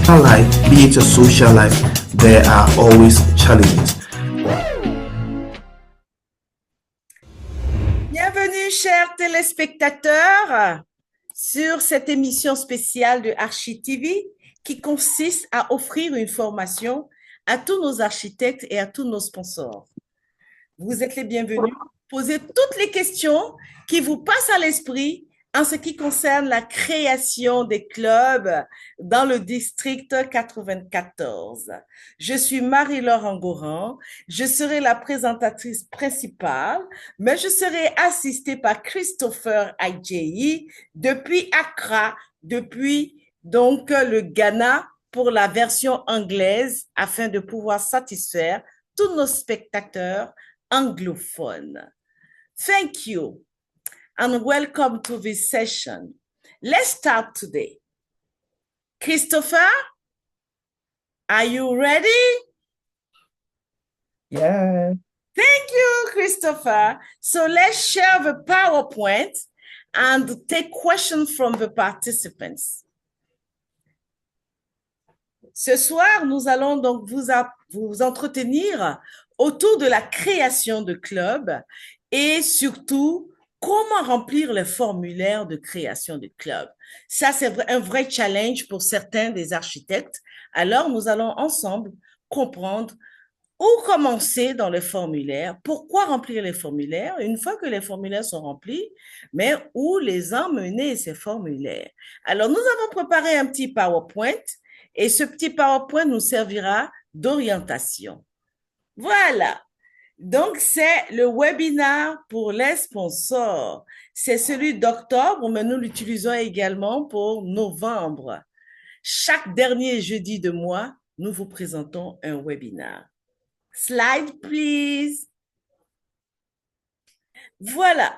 life, be it your social life, there are always challenges. Bienvenue, chers téléspectateurs, sur cette émission spéciale de Archi TV qui consiste à offrir une formation à tous nos architectes et à tous nos sponsors. Vous êtes les bienvenus. Posez toutes les questions qui vous passent à l'esprit en ce qui concerne la création des clubs dans le district 94. Je suis Marie-Laure Angoran, je serai la présentatrice principale, mais je serai assistée par Christopher Adjeyi depuis Accra, depuis donc le Ghana pour la version anglaise afin de pouvoir satisfaire tous nos spectateurs anglophones. Thank you and welcome to this session. Let's start today. Christopher, are you ready? Yeah. Thank you, Christopher. So let's share the PowerPoint and take questions from the participants. Ce soir, nous allons donc vous entretenir autour de la création de clubs et surtout comment remplir le formulaire de création de club. Ça, c'est un vrai challenge pour certains des architectes. Alors, nous allons ensemble comprendre où commencer dans le formulaire, pourquoi remplir les formulaires, une fois que les formulaires sont remplis, mais où les emmener, ces formulaires. Alors, nous avons préparé un petit PowerPoint et ce petit PowerPoint nous servira d'orientation. Voilà. Donc, c'est le webinaire pour les sponsors. C'est celui d'octobre, mais nous l'utilisons également pour novembre. Chaque dernier jeudi de mois, nous vous présentons un webinaire. Slide, please. Voilà.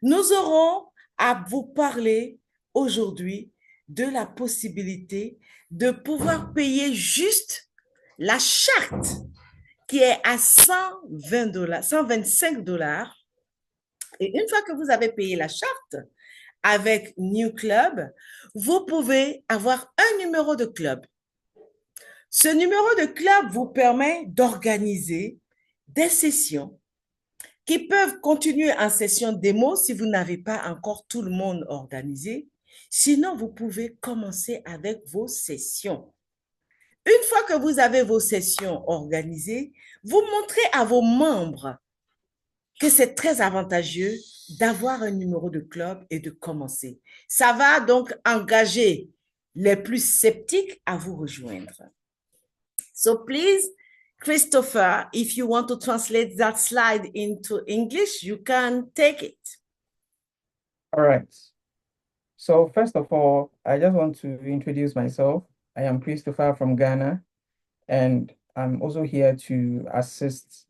Nous aurons à vous parler aujourd'hui de la possibilité de pouvoir payer juste la charte qui est à $120, $125. Et une fois que vous avez payé la charte avec New Club, vous pouvez avoir un numéro de club. Ce numéro de club vous permet d'organiser des sessions qui peuvent continuer en session démo si vous n'avez pas encore tout le monde organisé. Sinon, vous pouvez commencer avec vos sessions. Une fois que vous avez vos sessions organisées, vous montrez à vos membres que c'est très avantageux d'avoir un numéro de club et de commencer. Ça va donc engager les plus sceptiques à vous rejoindre. So please, Christopher, if you want to translate that slide into English, you can take it. All right. So first of all, I just want to introduce myself. I am Christopher from Ghana, and I'm also here to assist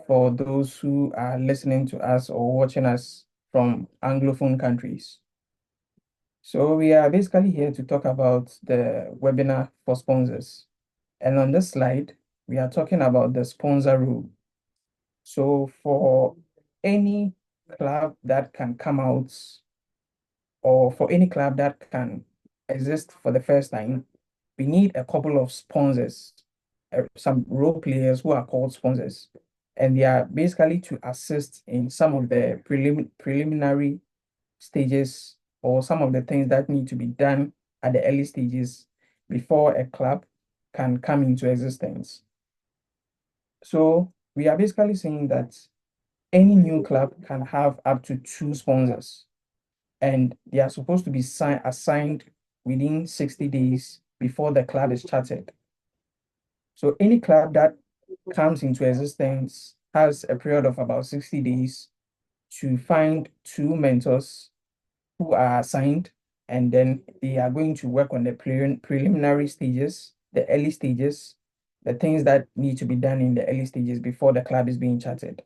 for those who are listening to us or watching us from Anglophone countries. So we are basically here to talk about the webinar for sponsors. And on this slide, we are talking about the sponsor rule. So for any club that can come out, or for any club that can exist for the first time, we need a couple of sponsors, some role players who are called sponsors. And they are basically to assist in some of the preliminary stages or some of the things that need to be done at the early stages before a club can come into existence. So we are basically saying that any new club can have up to 2 sponsors, and they are supposed to be assigned within 60 days before the club is chartered. So any club that comes into existence has a period of about 60 days to find 2 mentors who are assigned, and then they are going to work on the preliminary stages, the early stages, the things that need to be done in the early stages before the club is being chartered.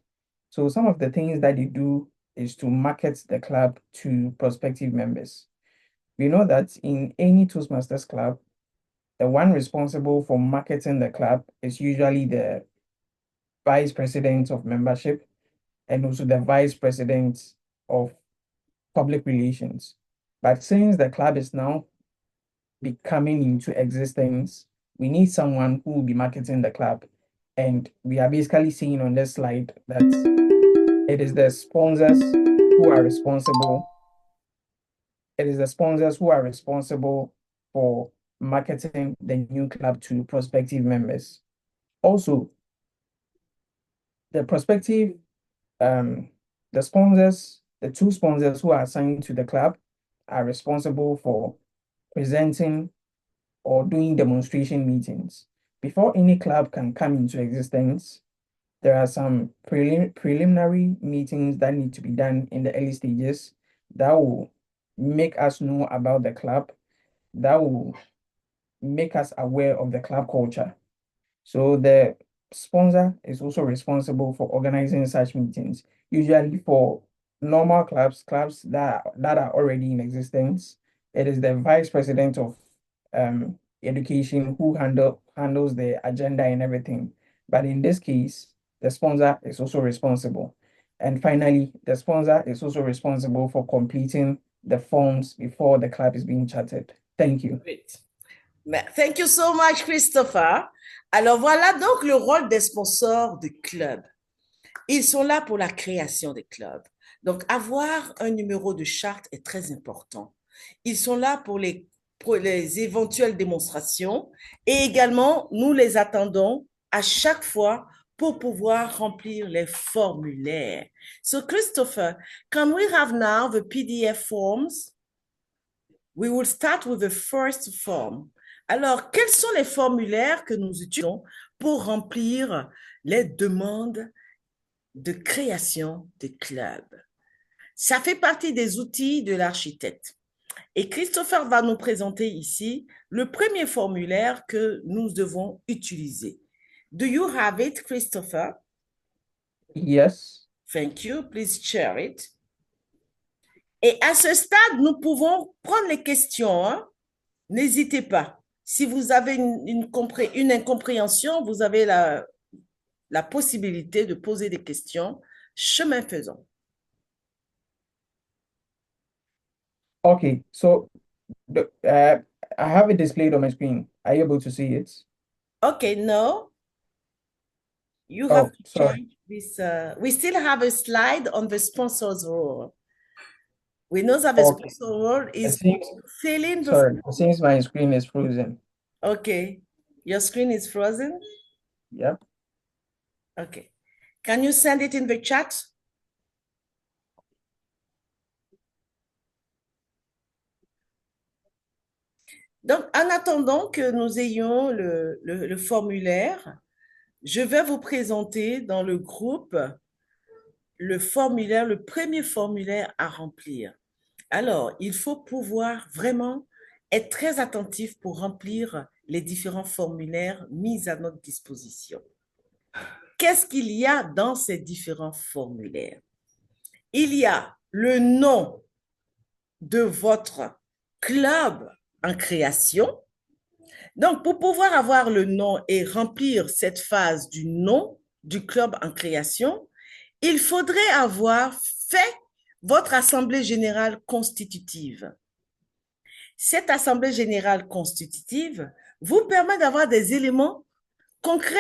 So some of the things that they do is to market the club to prospective members. We know that in any Toastmasters club, the one responsible for marketing the club is usually the vice president of membership and also the vice president of public relations. But since the club is now be coming into existence, we need someone who will be marketing the club. And we are basically seeing on this slide that it is the sponsors who are responsible. It is the sponsors who are responsible for marketing the new club to prospective members. Also, the prospective, the sponsors, the two sponsors who are assigned to the club are responsible for presenting or doing demonstration meetings. Before any club can come into existence, there are some preliminary meetings that need to be done in the early stages that will make us know about the club, that will make us aware of the club culture. So the sponsor is also responsible for organizing such meetings, usually for normal clubs that are already in existence. It is the vice president of education who handles the agenda and everything. But in this case, the sponsor is also responsible. And finally, the sponsor is also responsible for completing the forms before the club is being chartered. Thank you. Great. Thank you so much, Christopher. Alors voilà donc le rôle des sponsors du club. Ils sont là pour la création des clubs. Donc avoir un numéro de charte est très important. Ils sont là pour les éventuelles démonstrations et également nous les attendons à chaque fois pour pouvoir remplir les formulaires. So Christopher, can we have now the PDF forms? We will start with the first form. Alors, quels sont les formulaires que nous utilisons pour remplir les demandes de création de clubs? Ça fait partie des outils de l'architecte. Et Christopher va nous présenter ici le premier formulaire que nous devons utiliser. Do you have it, Christopher? Yes. Thank you. Please share it. Et à ce stade, nous pouvons prendre les questions. Hein? N'hésitez pas. Si vous avez une incompréhension, vous avez la possibilité de poser des questions, chemin faisant. Okay, so I have it displayed on my screen. Are you able to see it? Okay, no. You have to sorry. change this. We still have a slide on the sponsor's role. We know that the sponsor role is filling the. Sorry, it seems my screen is frozen. Okay, your screen is frozen? Yep. Okay. Can you send it in the chat? Donc, en attendant que nous ayons le formulaire, je vais vous présenter dans le groupe le formulaire, le premier formulaire à remplir. Alors, il faut pouvoir vraiment être très attentif pour remplir les différents formulaires mis à notre disposition. Qu'est-ce qu'il y a dans ces différents formulaires? Il y a le nom de votre club en création. Donc, pour pouvoir avoir le nom et remplir cette phase du nom du club en création, il faudrait avoir fait votre assemblée générale constitutive. Cette assemblée générale constitutive vous permet d'avoir des éléments concrets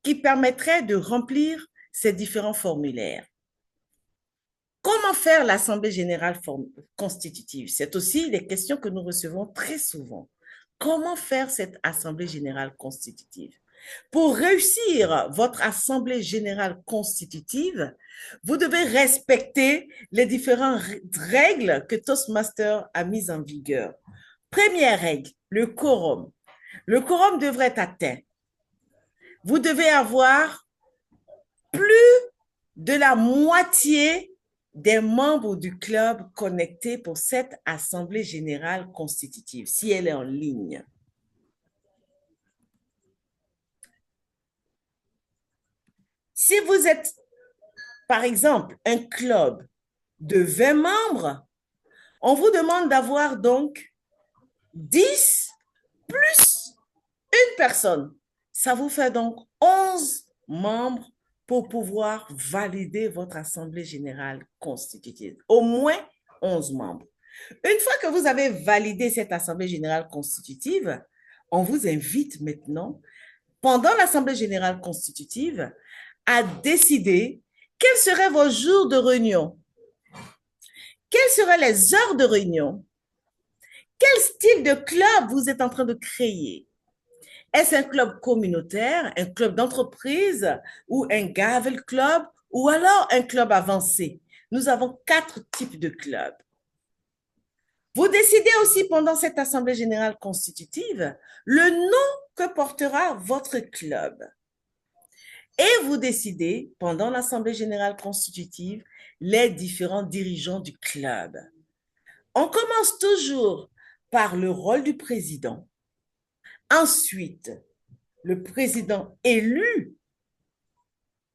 qui permettraient de remplir ces différents formulaires. Comment faire l'assemblée générale constitutive? C'est aussi les questions que nous recevons très souvent. Comment faire cette assemblée générale constitutive? Pour réussir votre assemblée générale constitutive, vous devez respecter les différentes règles que Toastmaster a mises en vigueur. Première règle, le quorum. Le quorum devrait être atteint. Vous devez avoir plus de la moitié des membres du club connectés pour cette assemblée générale constitutive, si elle est en ligne. Si vous êtes, par exemple, un club de 20 membres, on vous demande d'avoir donc 10 plus une personne. Ça vous fait donc 11 membres pour pouvoir valider votre assemblée générale constitutive. Au moins 11 membres. Une fois que vous avez validé cette Assemblée générale constitutive, on vous invite maintenant, pendant l'Assemblée générale constitutive, à décider quels seraient vos jours de réunion, quelles seraient les heures de réunion, quel style de club vous êtes en train de créer. Est-ce un club communautaire, un club d'entreprise ou un Gavel Club ou alors un club avancé? Nous avons 4 types de clubs. Vous décidez aussi pendant cette Assemblée générale constitutive le nom que portera votre club. Et vous décidez pendant l'Assemblée générale constitutive les différents dirigeants du club. On commence toujours par le rôle du président. Ensuite, le président élu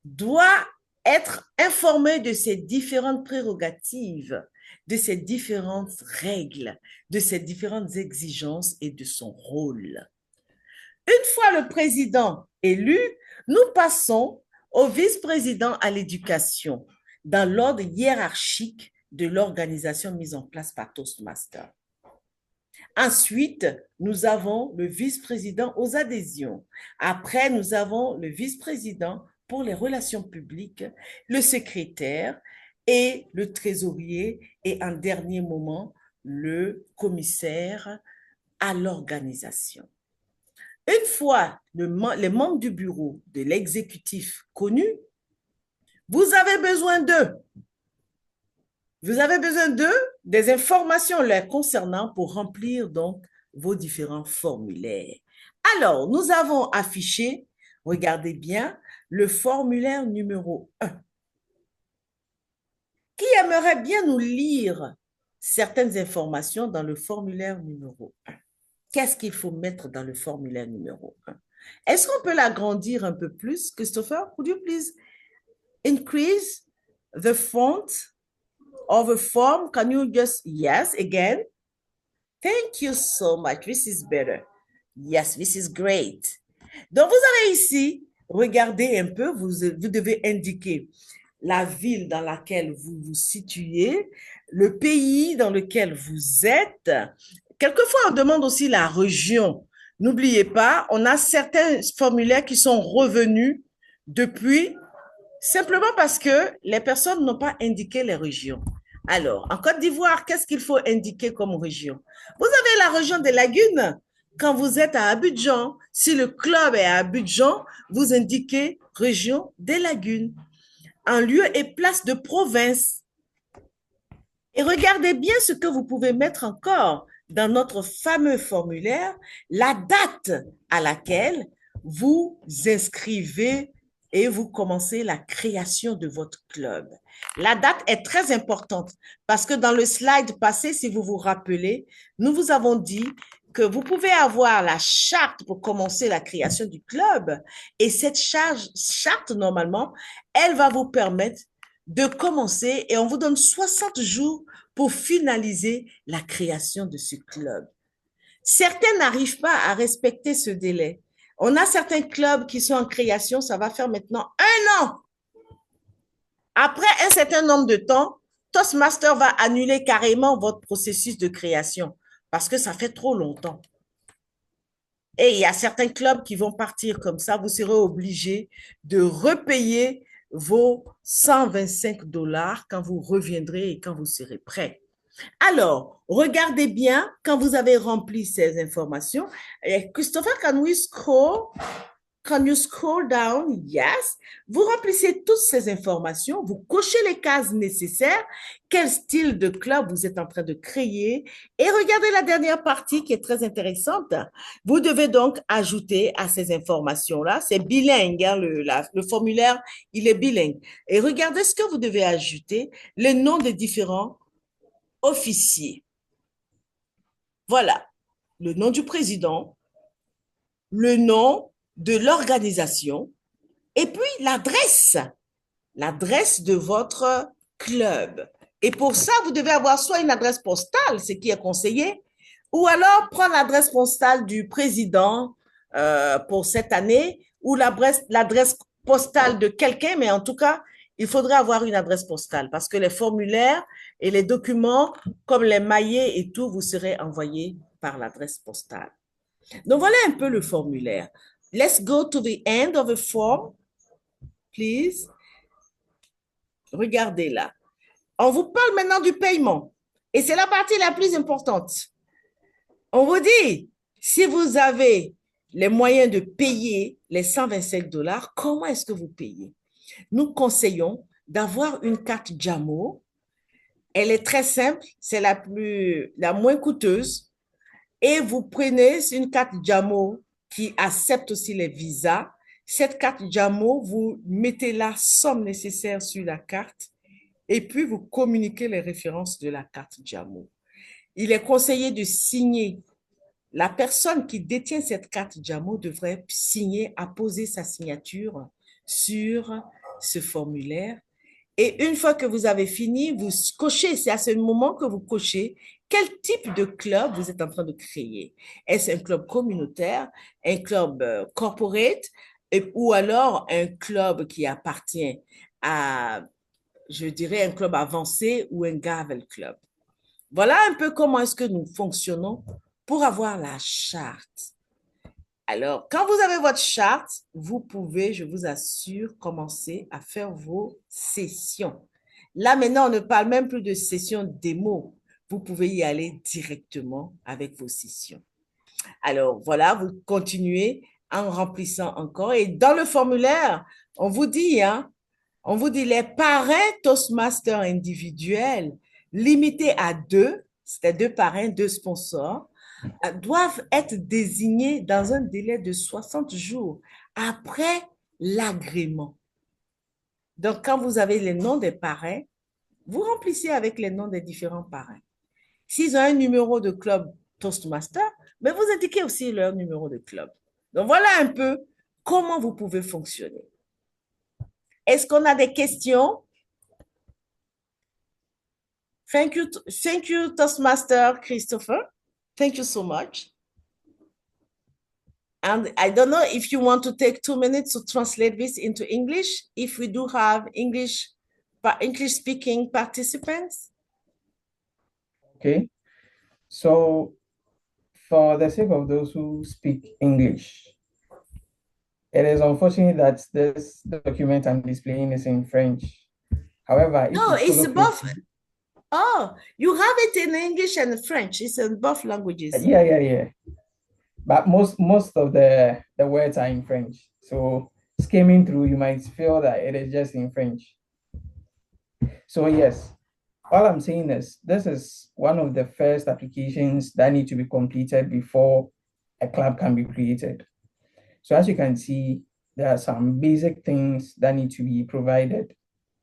doit être informé de ses différentes prérogatives, de ses différentes règles, de ses différentes exigences et de son rôle. Une fois le président élu, nous passons au vice-président à l'éducation dans l'ordre hiérarchique de l'organisation mise en place par Toastmasters. Ensuite, nous avons le vice-président aux adhésions. Après, nous avons le vice-président pour les relations publiques, le secrétaire et le trésorier et en dernier moment, le commissaire à l'organisation. Une fois les membres du bureau de l'exécutif connus, vous avez besoin d'eux. Vous avez besoin d'eux, des informations les concernant pour remplir donc vos différents formulaires. Alors, nous avons affiché, regardez bien, le formulaire numéro 1. Qui aimerait bien nous lire certaines informations dans le formulaire numéro 1? Qu'est-ce qu'il faut mettre dans le formulaire numéro 1? Est-ce qu'on peut l'agrandir un peu plus? Christopher, would you please increase the font of the form? Can you just, yes, again? Thank you so much. This is better. Yes, this is great. Donc, vous avez ici, regardez un peu, vous devez indiquer la ville dans laquelle vous vous situez, le pays dans lequel vous êtes. Quelquefois, on demande aussi la région. N'oubliez pas, on a certains formulaires qui sont revenus depuis, simplement parce que les personnes n'ont pas indiqué les régions. Alors, en Côte d'Ivoire, qu'est-ce qu'il faut indiquer comme région? Vous avez la région des lagunes. Quand vous êtes à Abidjan, si le club est à Abidjan, vous indiquez région des lagunes, en lieu et place de province. Et regardez bien ce que vous pouvez mettre encore dans notre fameux formulaire, la date à laquelle vous inscrivez et vous commencez la création de votre club. La date est très importante parce que dans le slide passé, si vous vous rappelez, nous vous avons dit que vous pouvez avoir la charte pour commencer la création du club et cette charte, normalement, elle va vous permettre de commencer et on vous donne 60 jours pour finaliser la création de ce club. Certains n'arrivent pas à respecter ce délai. On a certains clubs qui sont en création, ça va faire maintenant 1 an. Après un certain nombre de temps, Toastmasters va annuler carrément votre processus de création parce que ça fait trop longtemps. Et il y a certains clubs qui vont partir comme ça, vous serez obligé de repayer vos 125 $ quand vous reviendrez et quand vous serez prêt. Alors, regardez bien quand vous avez rempli ces informations. Christopher, can you scroll down? Yes. Vous remplissez toutes ces informations, vous cochez les cases nécessaires, quel style de club vous êtes en train de créer et regardez la dernière partie qui est très intéressante. Vous devez donc ajouter à ces informations-là, c'est bilingue, hein, le formulaire, il est bilingue. Et regardez ce que vous devez ajouter, les noms des différents officiers. Voilà, le nom du président, le nom de l'organisation et puis l'adresse de votre club. Et pour ça, vous devez avoir soit une adresse postale, ce qui est conseillé, ou alors prendre l'adresse postale du président pour cette année ou l'adresse postale de quelqu'un, mais en tout cas, il faudrait avoir une adresse postale parce que les formulaires et les documents, comme les maillets et tout, vous serez envoyés par l'adresse postale. Donc, voilà un peu le formulaire. Let's go to the end of the form, please. Regardez là. On vous parle maintenant du paiement. Et c'est la partie la plus importante. On vous dit, si vous avez les moyens de payer les 125 dollars, comment est-ce que vous payez? Nous conseillons d'avoir une carte Jamo. Elle est très simple, c'est la moins coûteuse. Et vous prenez une carte Jamo qui accepte aussi les visas. Cette carte Jamo, vous mettez la somme nécessaire sur la carte et puis vous communiquez les références de la carte Jamo. Il est conseillé de signer. La personne qui détient cette carte Jamo devrait signer, apposer sa signature sur ce formulaire. Et une fois que vous avez fini, vous cochez, c'est à ce moment que vous cochez quel type de club vous êtes en train de créer. Est-ce un club communautaire, un club corporate, ou alors un club qui appartient à, je dirais, un club avancé ou un Gavel Club. Voilà un peu comment est-ce que nous fonctionnons pour avoir la charte. Alors, quand vous avez votre charte, vous pouvez, je vous assure, commencer à faire vos sessions. Là, maintenant, on ne parle même plus de sessions démo. Vous pouvez y aller directement avec vos sessions. Alors, voilà, vous continuez en remplissant encore. Et dans le formulaire, on vous dit, les parrains Toastmasters individuels limités à 2, c'était 2 parrains, 2 sponsors, doivent être désignés dans un délai de 60 jours après l'agrément. Donc, quand vous avez les noms des parrains, vous remplissez avec les noms des différents parrains. S'ils ont un numéro de club Toastmaster, mais vous indiquez aussi leur numéro de club. Donc, voilà un peu comment vous pouvez fonctionner. Est-ce qu'on a des questions? Thank you, Toastmaster Christopher. Thank you so much. And I don't know if you want to take 2 minutes to translate this into English, if we do have English speaking participants. Okay. So for the sake of those who speak English, it is unfortunate that this document I'm displaying is in French. However, if No, you it's follow both. closely- Oh, you have it in English and French. It's in both languages. yeah. But most of the words are in French. So skimming through, you might feel that it is just in French. So yes, all I'm saying is this is one of the first applications that need to be completed before a club can be created. So as you can see, there are some basic things that need to be provided,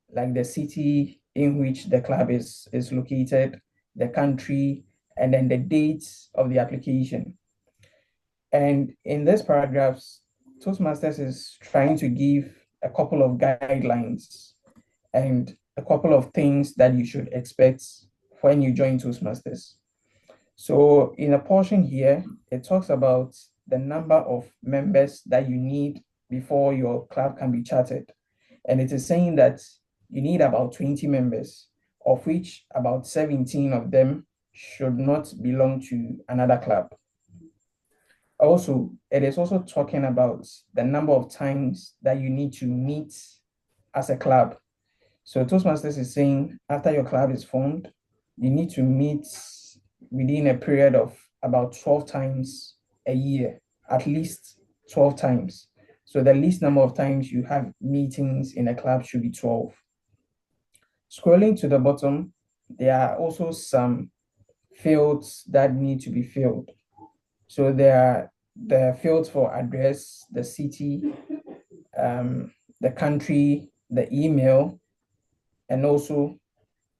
like the city in which the club is located, the country, and then the dates of the application. And in this paragraphs, Toastmasters is trying to give a couple of guidelines and a couple of things that you should expect when you join Toastmasters. So in a portion here, it talks about the number of members that you need before your club can be chartered. And it is saying that you need about 20 members, of which about 17 of them should not belong to another club. Also, it is also talking about the number of times that you need to meet as a club. So Toastmasters is saying after your club is formed, you need to meet within a period of about 12 times a year, at least 12 times. So the least number of times you have meetings in a club should be 12. Scrolling to the bottom, there are also some fields that need to be filled. So there are the fields for address, the city, the country, the email, and also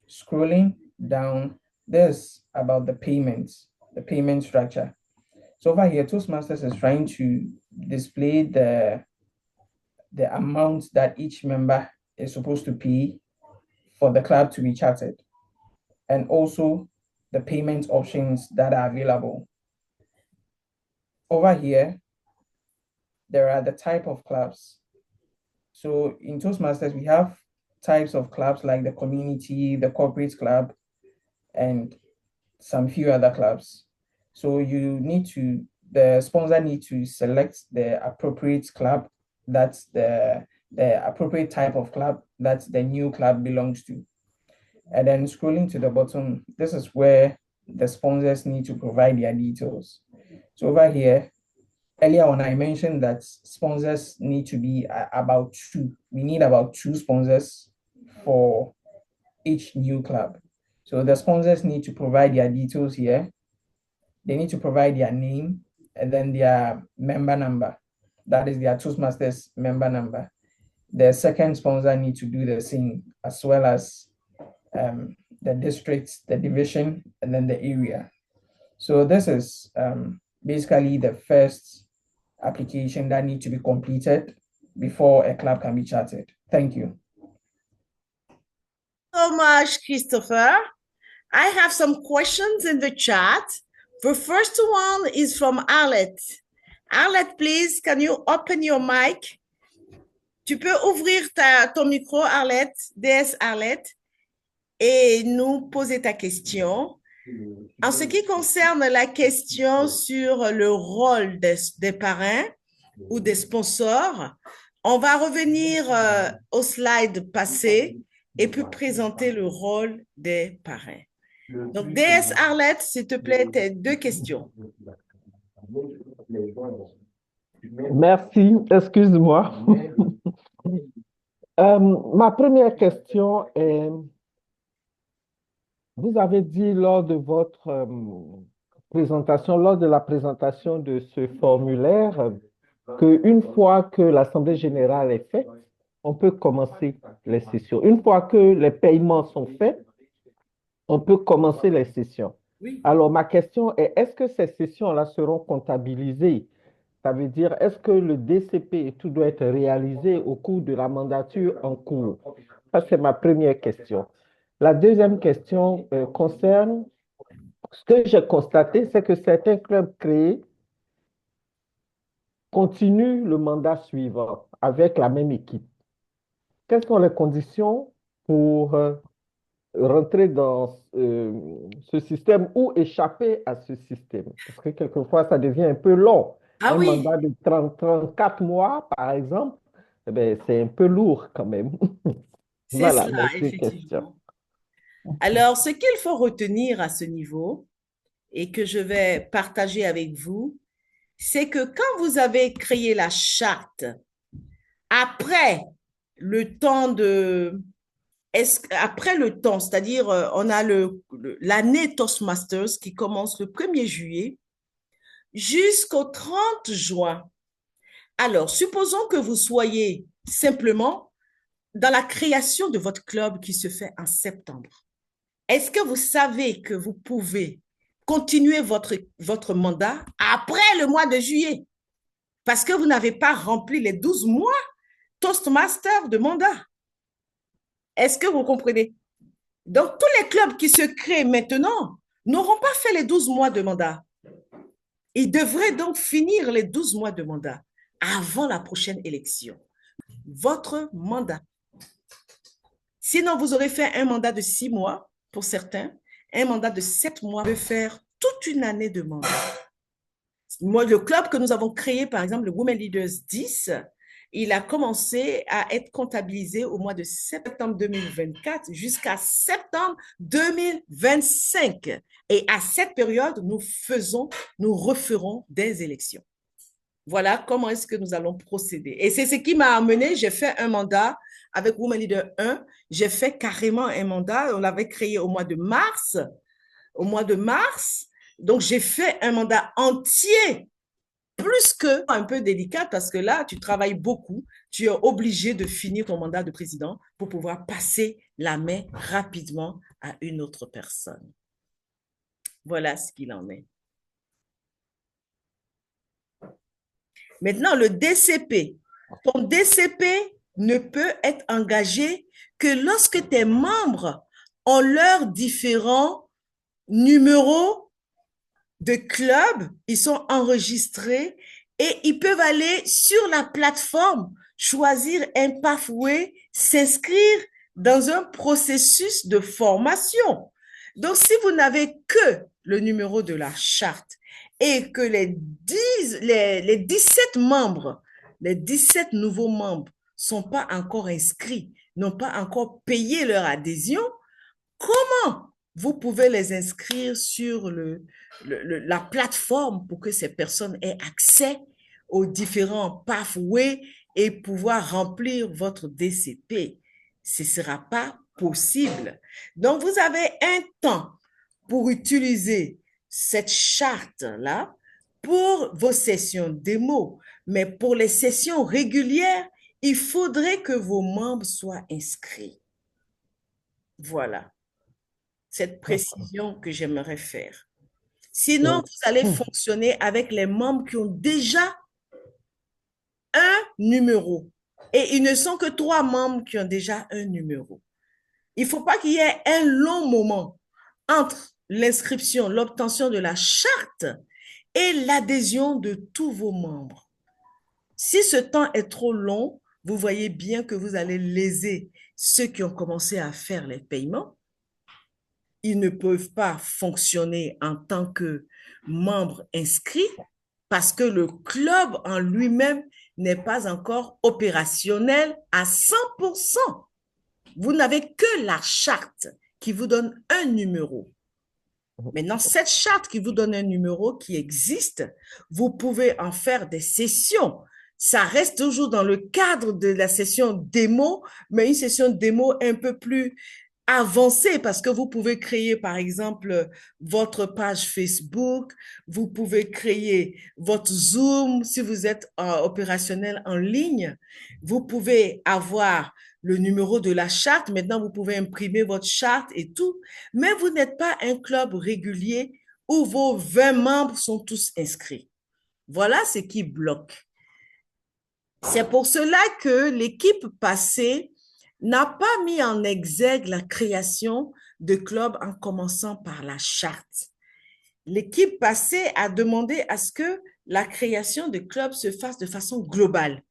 scrolling down, there's about the payments, the payment structure. So over here, Toastmasters is trying to display the amount that each member is supposed to pay for the club to be chartered, and also the payment options that are available. Over here, there are the type of clubs. So in Toastmasters, we have types of clubs like the community, the corporate club, and some few other clubs. So the sponsor need to select the appropriate club, that's the appropriate type of club that the new club belongs to. And then scrolling to the bottom, this is where the sponsors need to provide their details. So over here, earlier on, I mentioned that sponsors need to be about two. We need about two sponsors for each new club. So the sponsors need to provide their details here. They need to provide their name and then their member number. That is their Toastmasters member number. The second sponsor need to do the same, as well as the district, the division, and then the area. So this is basically the first application that needs to be completed before a club can be chartered. Thank you. So much, Christopher. I have some questions in the chat. The first one is from Arlette. Arlette, please, can you open your mic? Tu peux ouvrir ton micro, Arlette, DS Arlette, et nous poser ta question. En ce qui concerne la question sur le rôle des parrains ou des sponsors, on va revenir au slide passé et puis présenter le rôle des parrains. Donc, DS Arlette, s'il te plaît, tes deux questions. Merci, excuse-moi. Ma première question est, vous avez dit lors de votre présentation, lors de la présentation de ce formulaire, qu'une fois que l'Assemblée générale est faite, on peut commencer les sessions. Une fois que les paiements sont faits, on peut commencer les sessions. Oui. Alors, ma question est, est-ce que ces sessions-là seront comptabilisées? Ça veut dire, est-ce que le DCP et tout doit être réalisé au cours de la mandature en cours? Ça, c'est ma première question. La deuxième question concerne ce que j'ai constaté, c'est que certains clubs créés continuent le mandat suivant avec la même équipe. Quelles sont les conditions pour rentrer dans ce système ou échapper à ce système? Parce que quelquefois, ça devient un peu long. Ah Un oui, mandat de 34 mois, par exemple, eh ben, c'est un peu lourd quand même. c'est Voilà, cela, mes deux questions. effectivement. Alors, ce qu'il faut retenir à ce niveau et que je vais partager avec vous, c'est que quand vous avez créé la charte, après le temps c'est-à-dire on a l'année Toastmasters qui commence le 1er juillet jusqu'au 30 juin. Alors, supposons que vous soyez simplement dans la création de votre club qui se fait en septembre. Est-ce que vous savez que vous pouvez continuer votre mandat après le mois de juillet parce que vous n'avez pas rempli les 12 mois Toastmaster de mandat? Est-ce que vous comprenez? Donc, tous les clubs qui se créent maintenant n'auront pas fait les 12 mois de mandat. Ils devraient donc finir les 12 mois de mandat avant la prochaine élection. Votre mandat. Sinon, vous aurez fait un mandat de 6 mois pour certains, un mandat de 7 mois peut faire toute une année de mandat. Moi, le club que nous avons créé, par exemple, le Women Leaders 10, il a commencé à être comptabilisé au mois de septembre 2024 jusqu'à septembre 2025. Et à cette période, nous referons des élections. Voilà comment est-ce que nous allons procéder. Et c'est ce qui m'a amené, j'ai fait un mandat avec Women Leader 1, j'ai fait carrément un mandat, on l'avait créé au mois de mars. Donc j'ai fait un mandat entier, plus que un peu délicat parce que là, tu travailles beaucoup, tu es obligé de finir ton mandat de président pour pouvoir passer la main rapidement à une autre personne. Voilà ce qu'il en est. Maintenant, le DCP. Ton DCP ne peut être engagé que lorsque tes membres ont leurs différents numéros de club, ils sont enregistrés et ils peuvent aller sur la plateforme, choisir un pathway, s'inscrire dans un processus de formation. Donc, si vous n'avez que le numéro de la charte et que les 17 membres, les 17 nouveaux membres sont pas encore inscrits, n'ont pas encore payé leur adhésion, comment vous pouvez les inscrire sur la plateforme pour que ces personnes aient accès aux différents pathways et pouvoir remplir votre DCP? Ce ne sera pas possible. Donc, vous avez un temps pour utiliser cette charte-là pour vos sessions démo. Mais pour les sessions régulières, il faudrait que vos membres soient inscrits. Voilà cette précision que j'aimerais faire. Sinon, vous allez fonctionner avec les membres qui ont déjà un numéro. Et ils ne sont que 3 membres qui ont déjà un numéro. Il ne faut pas qu'il y ait un long moment entre l'inscription, l'obtention de la charte et l'adhésion de tous vos membres. Si ce temps est trop long, vous voyez bien que vous allez léser ceux qui ont commencé à faire les paiements. Ils ne peuvent pas fonctionner en tant que membres inscrits parce que le club en lui-même n'est pas encore opérationnel à 100%. Vous n'avez que la charte qui vous donne un numéro. Maintenant, cette charte qui vous donne un numéro qui existe, vous pouvez en faire des sessions. Ça reste toujours dans le cadre de la session démo, mais une session démo un peu plus avancée parce que vous pouvez créer, par exemple, votre page Facebook, vous pouvez créer votre Zoom si vous êtes opérationnel en ligne, vous pouvez avoir le numéro de la charte. Maintenant, vous pouvez imprimer votre charte et tout, mais vous n'êtes pas un club régulier où vos 20 membres sont tous inscrits. Voilà ce qui bloque. C'est pour cela que l'équipe passée n'a pas mis en exergue la création de clubs en commençant par la charte. L'équipe passée a demandé à ce que la création de clubs se fasse de façon globale,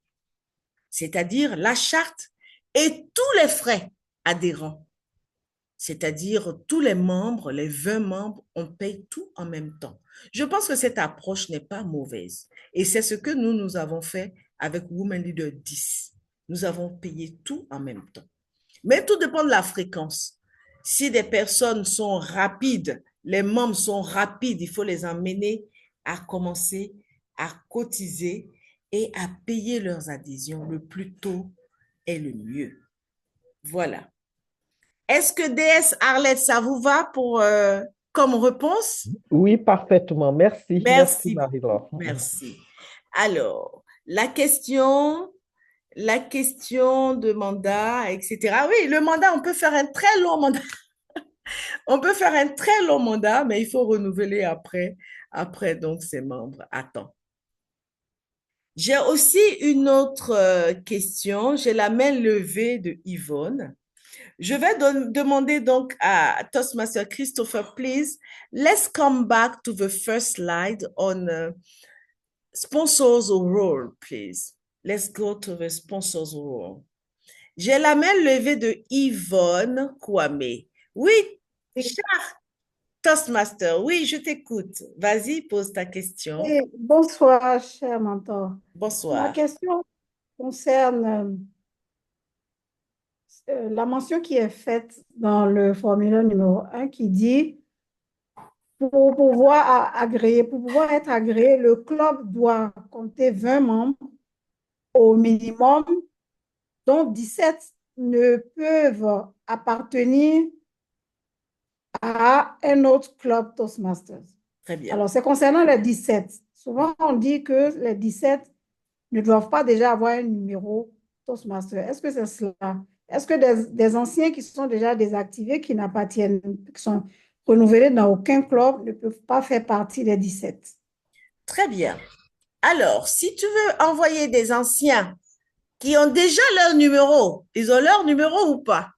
c'est-à-dire la charte et tous les frais adhérents, c'est-à-dire tous les membres, les 20 membres, on paye tout en même temps. Je pense que cette approche n'est pas mauvaise et c'est ce que nous avons fait avec Women Leader 10. Nous avons payé tout en même temps. Mais tout dépend de la fréquence. Si des personnes sont rapides, les membres sont rapides, il faut les emmener à commencer à cotiser et à payer leurs adhésions le plus tôt est le mieux. Voilà. Est-ce que DS Arlette, ça vous va comme réponse? Oui, parfaitement. Merci. Merci, Marie-Laure. Merci. Alors, la question de mandat, etc. Oui, le mandat, on peut faire un très long mandat. On peut faire un très long mandat, mais il faut renouveler après donc ses membres. Attends. J'ai aussi une autre question. J'ai la main levée de Yvonne. Je vais demander donc à Toastmaster Christopher, please, let's come back to the first slide on sponsors role, please. Let's go to the sponsors role. J'ai la main levée de Yvonne Kwame. Oui, cher Toastmaster, oui, je t'écoute. Vas-y, pose ta question. Oui, bonsoir, cher mentor. Ma Bonsoir. question concerne la mention qui est faite dans le formulaire numéro 1 qui dit pour pouvoir être agréé, le club doit compter 20 membres au minimum, dont 17 ne peuvent appartenir à un autre club Toastmasters. Très bien. Alors, c'est concernant les 17. Souvent, on dit que les 17 ne doivent pas déjà avoir un numéro Toastmaster. Est-ce que c'est cela? Est-ce que des anciens qui sont déjà désactivés, qui n'appartiennent, qui sont renouvelés dans aucun club, ne peuvent pas faire partie des 17? Très bien. Alors, si tu veux envoyer des anciens qui ont déjà leur numéro, ils ont leur numéro ou pas?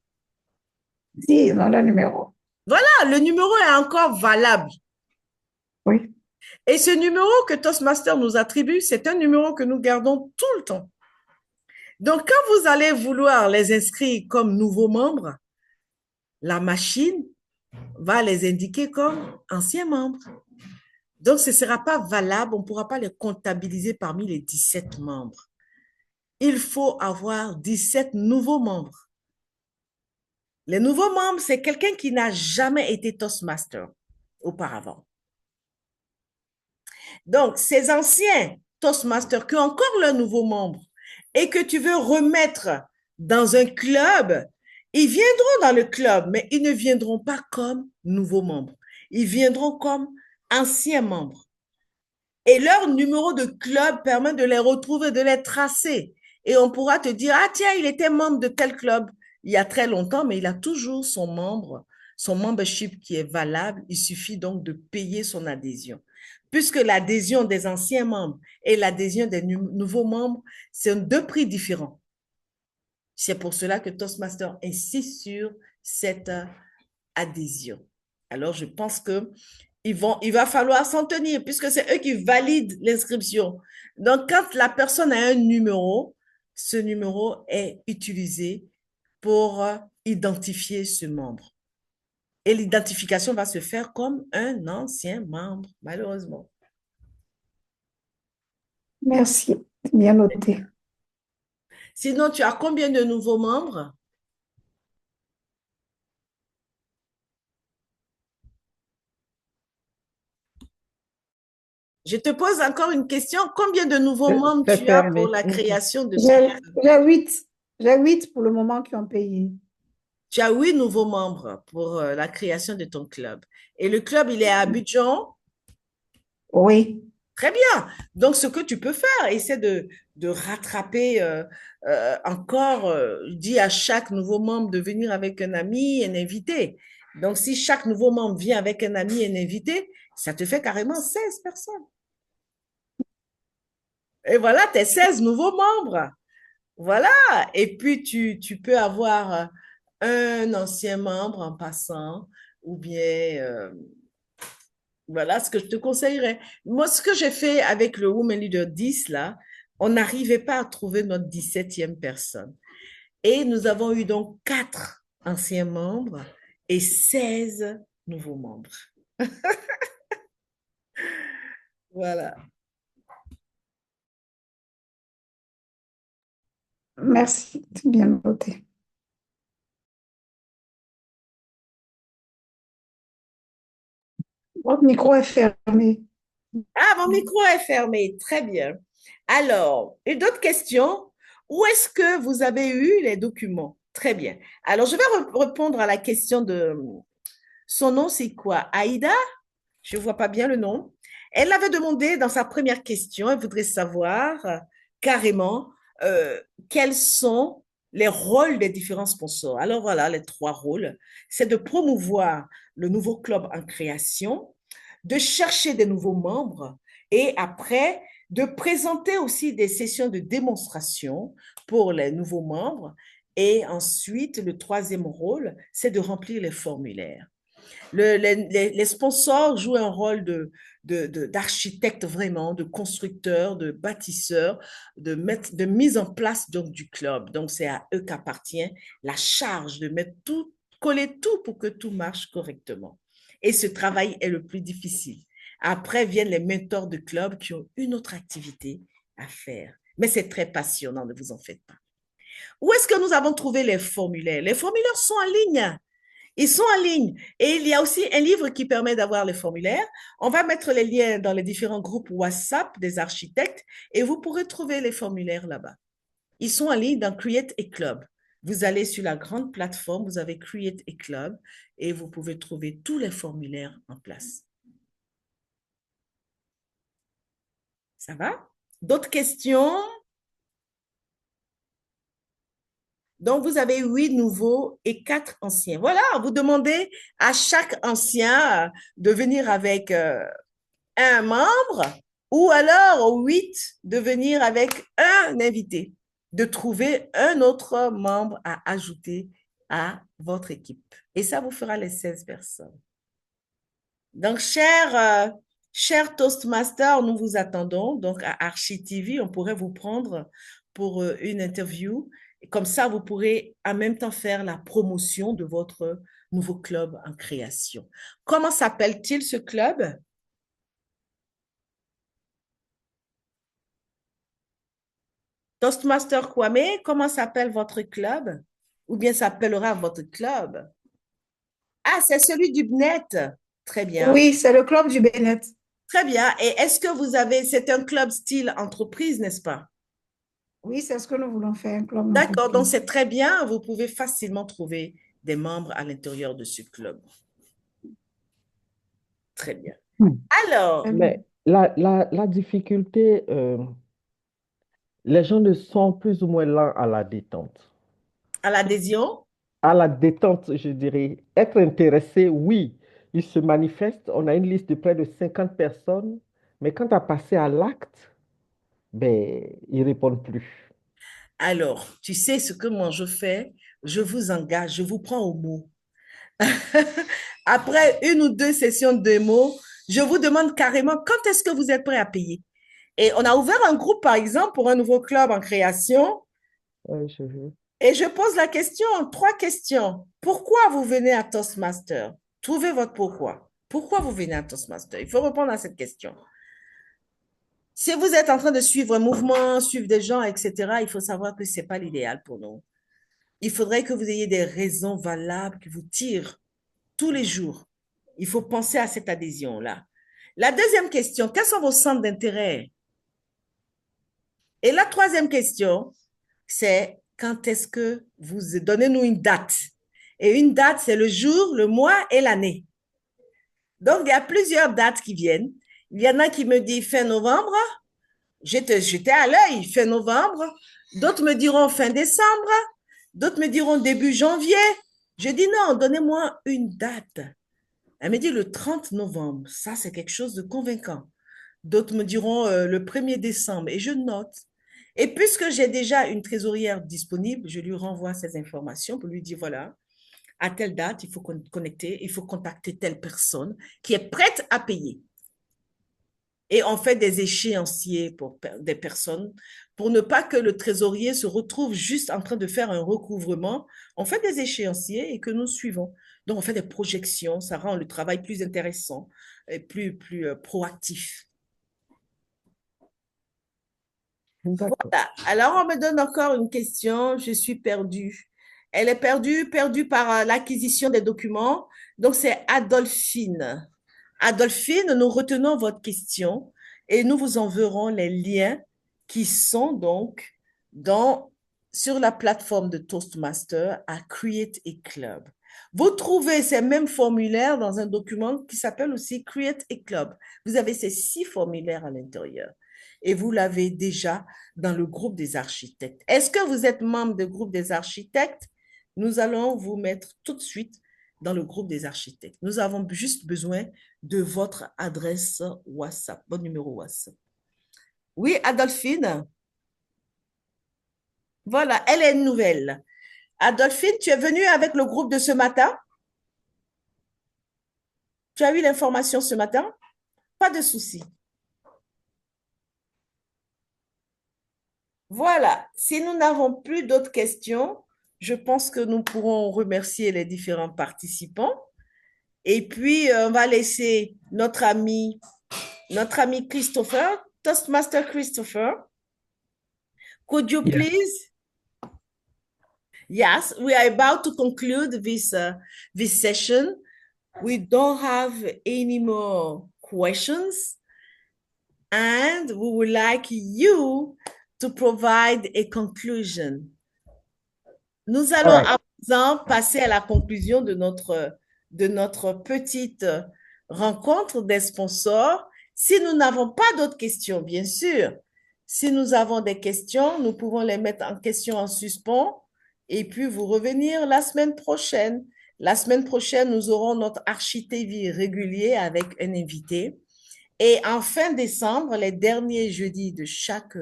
Si, ils ont leur numéro. Voilà, le numéro est encore valable. Oui. Et ce numéro que Toastmaster nous attribue, c'est un numéro que nous gardons tout le temps. Donc, quand vous allez vouloir les inscrire comme nouveaux membres, la machine va les indiquer comme anciens membres. Donc, ce ne sera pas valable, on ne pourra pas les comptabiliser parmi les 17 membres. Il faut avoir 17 nouveaux membres. Les nouveaux membres, c'est quelqu'un qui n'a jamais été Toastmaster auparavant. Donc, ces anciens Toastmasters qui ont encore leurs nouveaux membres et que tu veux remettre dans un club, ils viendront dans le club, mais ils ne viendront pas comme nouveaux membres. Ils viendront comme anciens membres. Et leur numéro de club permet de les retrouver, de les tracer. Et on pourra te dire, ah tiens, il était membre de tel club il y a très longtemps, mais il a toujours son membership qui est valable. Il suffit donc de payer son adhésion. Puisque l'adhésion des anciens membres et l'adhésion des nouveaux membres, c'est deux prix différents. C'est pour cela que Toastmaster insiste sur cette adhésion. Alors, je pense que il va falloir s'en tenir puisque c'est eux qui valident l'inscription. Donc, quand la personne a un numéro, ce numéro est utilisé pour identifier ce membre. Et l'identification va se faire comme un ancien membre, malheureusement. Merci, bien noté. Sinon, tu as combien de nouveaux membres? Je te pose encore une question. Combien de nouveaux membres C'est tu as fermé. pour la création de J'ai 8. J'ai 8 pour le moment qui ont payé. Tu as 8 nouveaux membres pour la création de ton club. Et le club, il est à Abidjan? Oui. Très bien. Donc, ce que tu peux faire, essaie de rattraper encore, dis à chaque nouveau membre de venir avec un ami, un invité. Donc, si chaque nouveau membre vient avec un ami, un invité, ça te fait carrément 16 personnes. Et voilà, tes 16 nouveaux membres. Voilà. Et puis, tu peux avoir un ancien membre en passant ou bien, voilà ce que je te conseillerais. Moi, ce que j'ai fait avec le Women Leader 10, là, on n'arrivait pas à trouver notre 17e personne. Et nous avons eu donc 4 anciens membres et 16 nouveaux membres. Voilà. Merci, bien noté. Votre micro est fermé. Ah, mon micro est fermé. Très bien. Alors, une autre question. Où est-ce que vous avez eu les documents? Très bien. Alors, je vais répondre à la question de son nom, c'est quoi? Aïda? Je ne vois pas bien le nom. Elle avait demandé dans sa première question, elle voudrait savoir carrément quels sont les rôles des différents sponsors. Alors voilà, les 3 rôles. C'est de promouvoir le nouveau club en création, de chercher des nouveaux membres et après de présenter aussi des sessions de démonstration pour les nouveaux membres. Et ensuite, le 3e rôle, c'est de remplir les formulaires. Les sponsors jouent un rôle d'architecte vraiment, de constructeur, de bâtisseur, de mise en place donc, du club. Donc, c'est à eux qu'appartient la charge de mettre tout, coller tout pour que tout marche correctement. Et ce travail est le plus difficile. Après viennent les mentors de club qui ont une autre activité à faire. Mais c'est très passionnant, ne vous en faites pas. Où est-ce que nous avons trouvé les formulaires? Les formulaires sont en ligne. Ils sont en ligne. Et il y a aussi un livre qui permet d'avoir les formulaires. On va mettre les liens dans les différents groupes WhatsApp des architectes et vous pourrez trouver les formulaires là-bas. Ils sont en ligne dans Create a Club. Vous allez sur la grande plateforme, vous avez Create a Club et vous pouvez trouver tous les formulaires en place. Ça va? D'autres questions? Donc, vous avez 8 nouveaux et 4 anciens. Voilà, vous demandez à chaque ancien de venir avec un membre ou alors 8 de venir avec un invité, de trouver un autre membre à ajouter à votre équipe. Et ça vous fera les 16 personnes. Donc, chers Toastmasters, nous vous attendons. Donc, à Archie TV, on pourrait vous prendre pour une interview. Comme ça, vous pourrez en même temps faire la promotion de votre nouveau club en création. Comment s'appelle-t-il ce club? Toastmaster Kwame, comment s'appelle votre club? Ou bien s'appellera votre club? Ah, c'est celui du BNET. Très bien. Oui, c'est le club du Bennett. Très bien. Et est-ce que vous avez, c'est un club style entreprise, n'est-ce pas? Oui, c'est ce que nous voulons faire, un club D'accord, donc d'entreprise. c'est très bien. Vous pouvez facilement trouver des membres à l'intérieur de ce club. Très bien. Hmm. Alors, Très bien. Mais la difficulté, les gens ne sont plus ou moins lents à la détente. à l'adhésion, À la détente, je dirais, être intéressé, oui, ils se manifestent. On a une liste de près de 50 personnes, mais quand tu as passé à l'acte, ben, ils répondent plus. alors, tu sais ce que moi je fais? Je vous engage, je vous prends au mot. Après une ou deux sessions de démo, je vous demande carrément quand est-ce que vous êtes prêt à payer. Et on a ouvert un groupe, par exemple, pour un nouveau club en création. Ouais, je veux. Et je pose la question, trois questions. Pourquoi vous venez à Toastmaster? Trouvez votre pourquoi. Pourquoi vous venez à Toastmaster? Il faut répondre à cette question. Si vous êtes en train de suivre un mouvement, suivre des gens, etc., il faut savoir que ce n'est pas l'idéal pour nous. Il faudrait que vous ayez des raisons valables qui vous tirent tous les jours. Il faut penser à cette adhésion-là. La deuxième question, quels sont vos centres d'intérêt? Et la troisième question, c'est quand est-ce que vous donnez-nous une date? Et une date, c'est le jour, le mois et l'année. Donc, il y a plusieurs dates qui viennent. Il y en a qui me disent fin novembre. J'étais à l'œil, fin novembre. D'autres me diront fin décembre. D'autres me diront début janvier. Je dis non, donnez-moi une date. Elle me dit le 30 novembre. Ça, c'est quelque chose de convaincant. D'autres me diront le 1er décembre. Et je note. Et puisque j'ai déjà une trésorière disponible, je lui renvoie ces informations pour lui dire, voilà, à telle date, il faut connecter, il faut contacter telle personne qui est prête à payer. Et on fait des échéanciers pour des personnes pour ne pas que le trésorier se retrouve juste en train de faire un recouvrement. On fait des échéanciers et que nous suivons. Donc, on fait des projections. Ça rend le travail plus intéressant et plus proactif. D'accord. Voilà. Alors, on me donne encore une question. Je suis perdue. Elle est perdue par l'acquisition des documents. Donc, c'est Adolphine. Adolphine, nous retenons votre question et nous vous enverrons les liens qui sont donc sur la plateforme de Toastmaster à Create a Club. Vous trouvez ces mêmes formulaires dans un document qui s'appelle aussi Create a Club. Vous avez ces 6 formulaires à l'intérieur et vous l'avez déjà dans le groupe des architectes. Est-ce que vous êtes membre du groupe des architectes? Nous allons vous mettre tout de suite dans le groupe des architectes. Nous avons juste besoin de votre adresse WhatsApp, votre numéro WhatsApp. Oui, Adolphine. Voilà, elle est nouvelle. Adolphine, tu es venue avec le groupe de ce matin? Tu as eu l'information ce matin? Pas de souci. Voilà, si nous n'avons plus d'autres questions, je pense que nous pourrons remercier les différents participants. Et puis, on va laisser notre ami Christopher, Toastmaster Christopher. Could you Yeah. please? Yes, we are about to conclude this session. We don't have any more questions, and we would like you to provide a conclusion. Nous allons right. à présent passer à la conclusion de notre petite rencontre des sponsors. Si nous n'avons pas d'autres questions, bien sûr, si nous avons des questions, nous pouvons les mettre en question en suspens et puis vous revenir la semaine prochaine. La semaine prochaine, nous aurons notre Archi-TV régulier avec un invité. Et en fin décembre, les derniers jeudis de chaque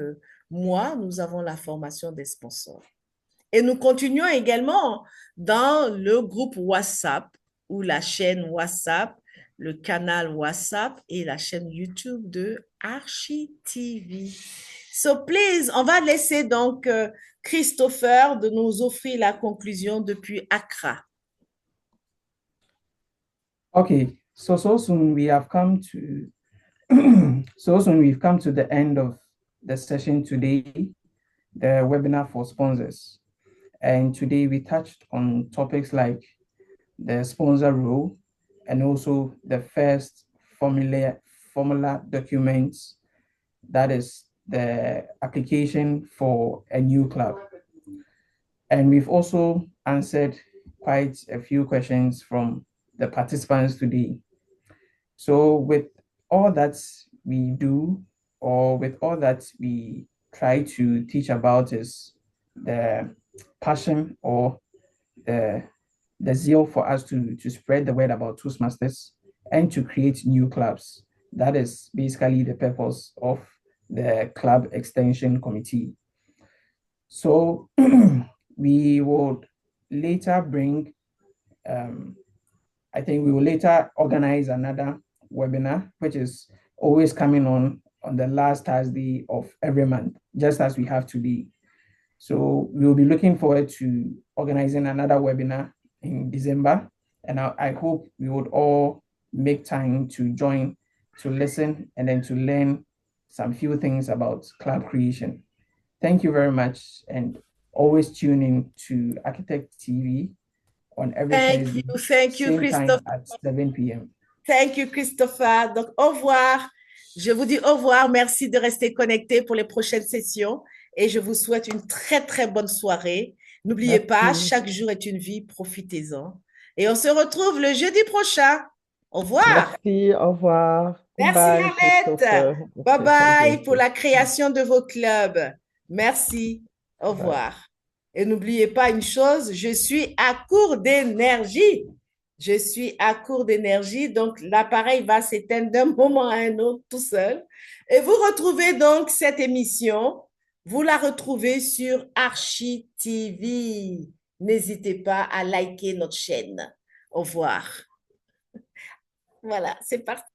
mois, nous avons la formation des sponsors. Et nous continuons également dans le groupe WhatsApp ou la chaîne WhatsApp le canal WhatsApp et la chaîne YouTube de Archie TV. So please, on va laisser donc Christopher de nous offrir la conclusion depuis Accra. Okay, so soon we have come to so soon we've come to the end of the session today, the webinar for sponsors. And today we touched on topics like the sponsor role and also the first formula documents, that is the application for a new club. And we've also answered quite a few questions from the participants today. So with all that we do, or with all that we try to teach about, is the passion or the zeal for us to spread the word about Toastmasters and to create new clubs. That is basically the purpose of the Club Extension Committee. So we would later bring, I think we will later organize another webinar, which is always coming on the last Thursday of every month, just as we have today. So we'll be looking forward to organizing another webinar in December, and I hope we would all make time to join, to listen, and then to learn some few things about club creation. Thank you very much, and always tune in to Architect TV on every Thursday, thank you, same Christopher. time at 7 p.m. Thank you, Christopher. Donc, au revoir. Je vous dis au revoir. Merci de rester connecté pour les prochaines sessions et je vous souhaite une très, très bonne soirée. N'oubliez pas, chaque jour est une vie, profitez-en. Et on se retrouve le jeudi prochain. Au revoir. Merci, au revoir. Merci, Arlette. Bye bye pour la Merci. création de vos clubs. Merci. Au revoir. Et n'oubliez pas une chose, je suis à court d'énergie. Je suis à court d'énergie, donc l'appareil va s'éteindre d'un moment à un autre tout seul. Et vous retrouvez donc cette émission, vous la retrouvez sur Archie TV. N'hésitez pas à liker notre chaîne. Au revoir. Voilà, c'est parti.